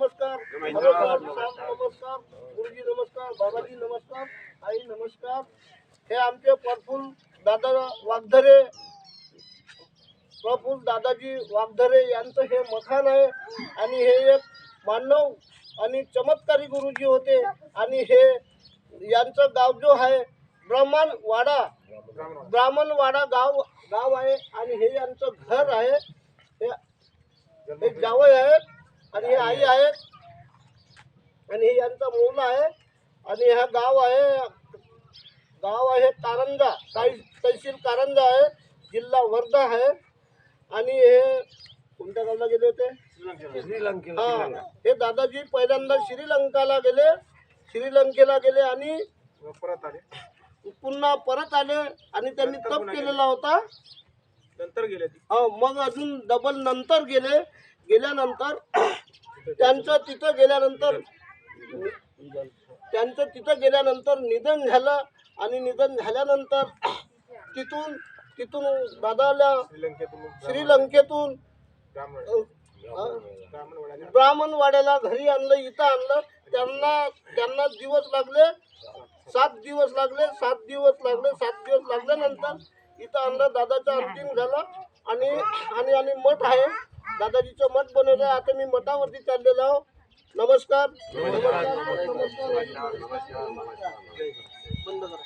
नमस्कार. नमस्कार नमस्कार गुरुजी नमस्कार. बाबाजी नमस्कार. आई नमस्कार. हे आमचे प्रफुल्ल दादा वागधरे, प्रफुल्ल दादाजी वागधरे यांचं हे मखान आहे. आणि हे एक मानव आणि चमत्कारी गुरुजी होते. आणि हे यांचं गाव जो आहे ब्राह्मणवाडा गाव आहे. आणि हे यांचं घर आहे. हे जावई आहेत आणि हे आई आहेत आणि हे यांचा मुलगा आहे. आणि हा गाव आहे कारंजा, तहसील कारंजा आहे, जिल्हा वर्धा आहे. आणि हे कोणत्या गावाला गेले होते? हे दादाजी पहिल्यांदा श्रीलंकेला गेले आणि पुन्हा परत आले. आणि त्यांनी तप केलेला होता. नंतर गेले मग अजून डबल नंतर गेल्यानंतर त्यांचं तिथं गेल्यानंतर निधन झालं. आणि निधन झाल्यानंतर तिथून दादाला श्रीलंकेतून ब्राह्मणवाड्याला घरी आणलं, इथं आणलं. त्यांना दिवस लागले 7 दिवस लागल्यानंतर इथं आणलं. दादाचा अंतिम झाला. आणि मठ आहे, दादाजीचं मठ बनवलं. आता मी मठावरती चाललेलो आहो. नमस्कार. बंद करा.